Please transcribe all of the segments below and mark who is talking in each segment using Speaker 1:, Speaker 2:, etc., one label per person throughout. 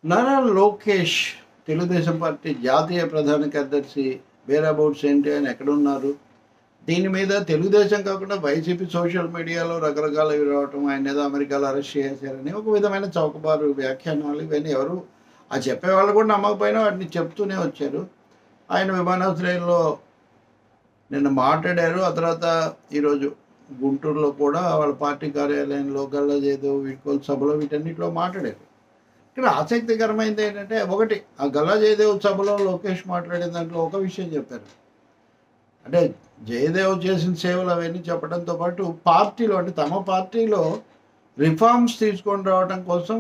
Speaker 1: Nara Lokesh Telugu Desam party జాతీయ ప్రధాన కార్యదర్శి వేర్ అబౌట్స్ ఏంటి, ఆయన ఎక్కడున్నారు? దీని మీద తెలుగుదేశం కాకుండా వైసీపీ సోషల్ మీడియాలో రకరకాలవి రావటం, ఆయన ఏదో అమెరికాలో అరెస్ట్ చేశారని ఒక విధమైన చౌకబారు వ్యాఖ్యానాలు ఇవన్నీ ఎవరు ఆ చెప్పేవాళ్ళు కూడా నమ్మకపోయినా వాటిని చెప్తూనే వచ్చారు. ఆయన విమానాశ్రయంలో నిన్న మాట్లాడారు. ఆ తర్వాత ఈరోజు గుంటూరులో కూడా వాళ్ళ పార్టీ కార్యాలయంలో గల్లా జయదేవ్ వీడ్కోలు సభలో వీటన్నిటిలో మాట్లాడారు. ఇక్కడ ఆసక్తికరమైనది ఏంటంటే, ఒకటి ఆ గల్లా జయదేవ్ సభలో లోకేష్ మాట్లాడిన దాంట్లో ఒక విషయం చెప్పారు. అంటే జయదేవ్ చేసిన సేవలు అవన్నీ చెప్పడంతో పాటు పార్టీలో, అంటే తమ పార్టీలో రిఫార్మ్స్ తీసుకొని రావడం కోసం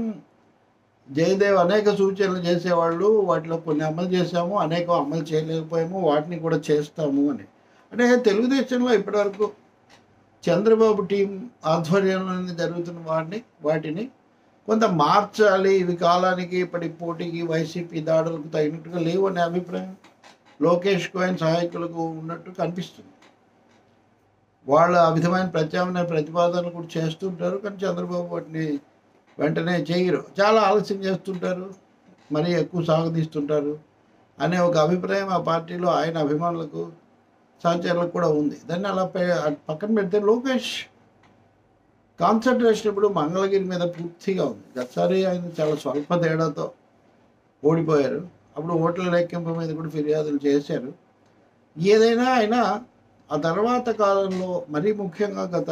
Speaker 1: జయదేవ్ అనేక సూచనలు చేసేవాళ్ళు, వాటిలో కొన్ని అమలు చేశాము, అనేకం అమలు చేయలేకపోయాము, వాటిని కూడా చేస్తాము అని. అంటే తెలుగుదేశంలో ఇప్పటివరకు చంద్రబాబు టీం ఆధ్వర్యంలో జరుగుతున్న వాటిని కొంత మార్చాలి, ఇవి కాలానికి ఇప్పటి పోటీకి వైసీపీ దాడులకు తగినట్టుగా లేవు అనే అభిప్రాయం లోకేష్కు ఆయన సహాయకులకు ఉన్నట్టు కనిపిస్తుంది. వాళ్ళ ఆ విధమైన ప్రత్యామ్నాయ ప్రతిపాదనలు కూడా చేస్తుంటారు, కానీ చంద్రబాబు వాటిని వెంటనే చేయరు, చాలా ఆలస్యం చేస్తుంటారు, మరీ ఎక్కువ సాగదీస్తుంటారు అనే ఒక అభిప్రాయం ఆ పార్టీలో ఆయన అభిమానులకు సహచరులకు కూడా ఉంది. దాన్ని అలా పక్కన పెడితే లోకేష్ కాన్సన్ట్రేషన్ ఇప్పుడు మంగళగిరి మీద పూర్తిగా ఉంది. గతసారి ఆయన చాలా స్వల్ప తేడాతో ఓడిపోయారు. అప్పుడు ఓట్ల లెక్కింపు మీద కూడా ఫిర్యాదులు చేశారు. ఏదైనా ఆయన ఆ తర్వాత కాలంలో మరీ ముఖ్యంగా గత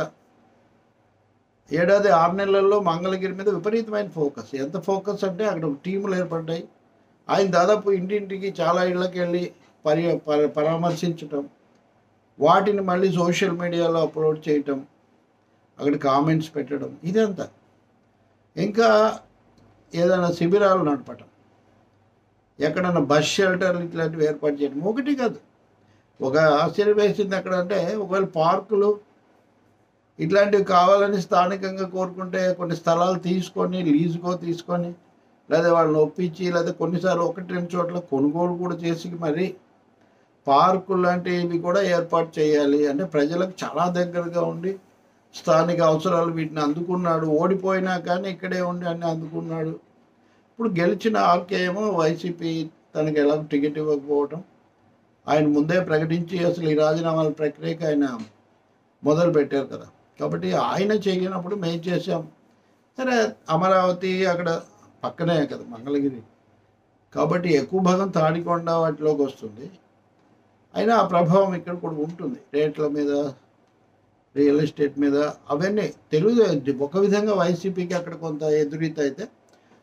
Speaker 1: 7-6 నెలల్లో మంగళగిరి మీద విపరీతమైన ఫోకస్. ఎంత ఫోకస్ అంటే అక్కడ టీములు ఏర్పడ్డాయి. ఆయన దాదాపు ఇంటింటికి చాలా ఇళ్ళకి వెళ్ళి పరామర్శించటం, వాటిని మళ్ళీ సోషల్ మీడియాలో అప్లోడ్ చేయటం, అక్కడ కామెంట్స్ పెట్టడం, ఇదంతా. ఇంకా ఏదైనా శిబిరాలు నడపటం, ఎక్కడన్నా బస్ షెల్టర్లు ఇట్లాంటివి ఏర్పాటు చేయడం. ఒకటి కాదు, ఒక ఆశ్చర్యం వేసింది అక్కడ అంటే, ఒకవేళ పార్కులు ఇట్లాంటివి కావాలని స్థానికంగా కోరుకుంటే కొన్ని స్థలాలు తీసుకొని లీజుకో తీసుకొని, లేదా వాళ్ళని ఒప్పించి, లేదా కొన్నిసార్లు 1-2 చోట్ల కొనుగోలు కూడా చేసి మరి పార్కులు లాంటివి కూడా ఏర్పాటు చేయాలి. అంటే ప్రజలకు చాలా దగ్గరగా ఉండి స్థానిక అవసరాలు వీటిని అందుకున్నాడు. ఓడిపోయినా కానీ ఇక్కడే ఉండి అన్నీ అందుకున్నాడు. ఇప్పుడు గెలిచిన ఆర్కే ఏమో వైసీపీ తనకి ఎలా టికెట్ ఇవ్వకపోవటం, ఆయన ముందే ప్రకటించి అసలు ఈ రాజీనామాల ప్రక్రియకి ఆయన మొదలు పెట్టారు కదా. కాబట్టి ఆయన చేయనప్పుడు మేము చేసాం. సరే, అమరావతి అక్కడ పక్కనే కదా మంగళగిరి, కాబట్టి ఎక్కువ భాగం తాడికొండ వాటిలోకి వస్తుంది. అయినా ఆ ప్రభావం ఇక్కడ కూడా ఉంటుంది, రేట్ల మీద, రియల్ ఎస్టేట్ మీద, అవన్నీ. ఒక విధంగా వైసీపీకి అక్కడ కొంత ఎదురీత అయితే,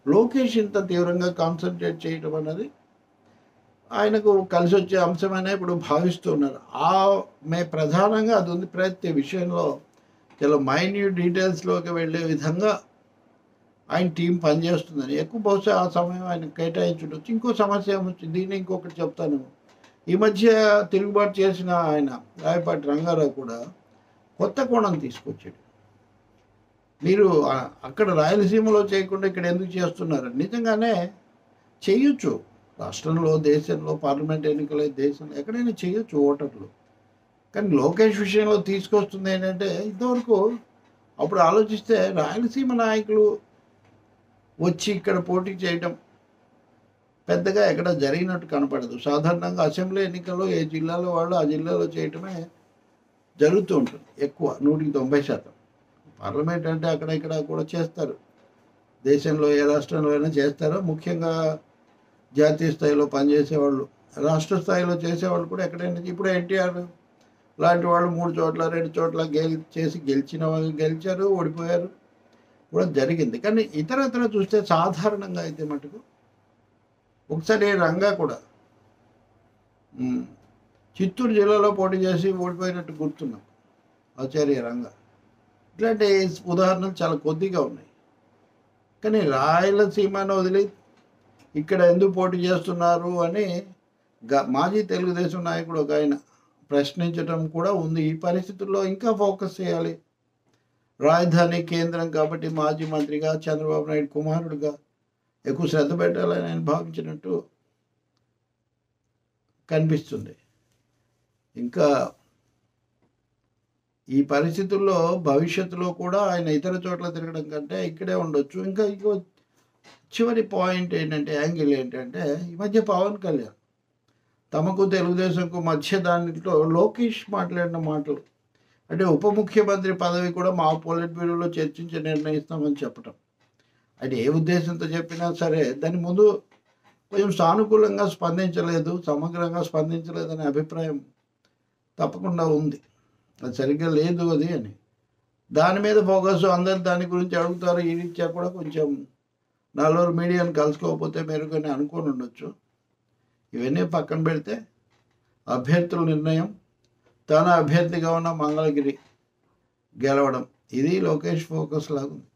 Speaker 1: లోకేష్ ఇంత తీవ్రంగా కాన్సన్ట్రేట్ చేయడం అన్నది ఆయనకు కలిసి వచ్చే అంశమనే ఇప్పుడు భావిస్తున్నారు. ప్రధానంగా అది ఉంది. ప్రతి విషయంలో చాలా మైన్యూట్ డీటెయిల్స్లోకి వెళ్ళే విధంగా ఆయన టీం పనిచేస్తుందని, ఎక్కువ బహుశా ఆ సమయం ఆయన కేటాయించుండొచ్చు. ఇంకో సమస్య ఏమొచ్చింది, దీన్ని ఇంకొకటి చెప్తాను. ఈ మధ్య తిరుగుబాటు చేసిన ఆయన రాయపాటి రంగారావు కూడా కొత్త కోణం తీసుకొచ్చాడు. మీరు అక్కడ రాయలసీమలో చేయకుండా ఇక్కడ ఎందుకు చేస్తున్నారు? నిజంగానే చేయొచ్చు, రాష్ట్రంలో, దేశంలో పార్లమెంట్ ఎన్నికల దేశంలో ఎక్కడైనా చేయొచ్చు ఓటర్లు. కానీ లోకేష్ విషయంలో తీసుకొస్తుంది ఏంటంటే, ఇంతవరకు అప్పుడు ఆలోచిస్తే రాయలసీమ నాయకులు వచ్చి ఇక్కడ పోటీ చేయడం పెద్దగా ఎక్కడ జరిగినట్టు కనపడదు. సాధారణంగా అసెంబ్లీ ఎన్నికల్లో ఏ జిల్లాలో వాళ్ళు ఆ జిల్లాలో చేయటమే జరుగుతూ ఉంటుంది ఎక్కువ, 190%. పార్లమెంట్ అంటే అక్కడ ఇక్కడ కూడా చేస్తారు, దేశంలో ఏ రాష్ట్రంలో అయినా చేస్తారో. ముఖ్యంగా జాతీయ స్థాయిలో పనిచేసేవాళ్ళు, రాష్ట్ర స్థాయిలో చేసేవాళ్ళు కూడా ఎక్కడైనా. ఇప్పుడు ఎన్టీఆర్ లాంటి వాళ్ళు 3 చోట్ల 2 చోట్ల గెలిచిన వాళ్ళు గెలిచారు, ఓడిపోయారు కూడా జరిగింది. కానీ ఇతరత్ర చూస్తే సాధారణంగా అయితే మటుకు ఒకసారి రంగా కూడా చిత్తూరు జిల్లాలో పోటీ చేసి ఓడిపోయినట్టు గుర్తున్నాం, ఆచార్య రంగా. ఇట్లాంటి ఉదాహరణలు చాలా కొద్దిగా ఉన్నాయి. కానీ రాయలసీమను వదిలి ఇక్కడ ఎందుకు పోటీ చేస్తున్నారు అని మాజీ తెలుగుదేశం నాయకుడు ఒక ఆయన ప్రశ్నించడం కూడా ఉంది. ఈ పరిస్థితుల్లో ఇంకా ఫోకస్ చేయాలి, రాజధాని కేంద్రం కాబట్టి మాజీ మంత్రిగా, చంద్రబాబు నాయుడు కుమారుడుగా ఎక్కువ శ్రద్ధ పెట్టాలని ఆయన భావించినట్టు కనిపిస్తుంది. ఇంకా ఈ పరిస్థితుల్లో భవిష్యత్తులో కూడా ఆయన ఇతర చోట్ల తిరగడం కంటే ఇక్కడే ఉండొచ్చు. ఇంకా చివరి పాయింట్ ఏంటంటే, యాంగిల్ ఏంటంటే, ఈ మధ్య పవన్ కళ్యాణ్ తమకు తెలుగుదేశంకు మధ్య దాంట్లో లోకేష్ మాట్లాడిన మాటలు, అంటే ఉప ముఖ్యమంత్రి పదవి కూడా మా పొలిట్ బ్యూరోలో చర్చించి నిర్ణయిస్తామని చెప్పటం. అది ఏ ఉద్దేశంతో చెప్పినా సరే దాని ముందు కొంచెం సానుకూలంగా స్పందించలేదు, సమగ్రంగా స్పందించలేదనే అభిప్రాయం తప్పకుండా ఉంది. అది సరిగ్గా లేదు అది అని. దాని మీద ఫోకస్ అందరు దాని గురించి అడుగుతారు. ఈ రీత్యా కూడా కొంచెం నలుగురు మీడియాను కలుసుకోకపోతే మెరుగని అనుకొని ఉండొచ్చు. ఇవన్నీ పక్కన పెడితే అభ్యర్థుల నిర్ణయం, తన అభ్యర్థిగా ఉన్న మంగళగిరి గెలవడం, ఇది లోకేష్ ఫోకస్ లాగా ఉంది.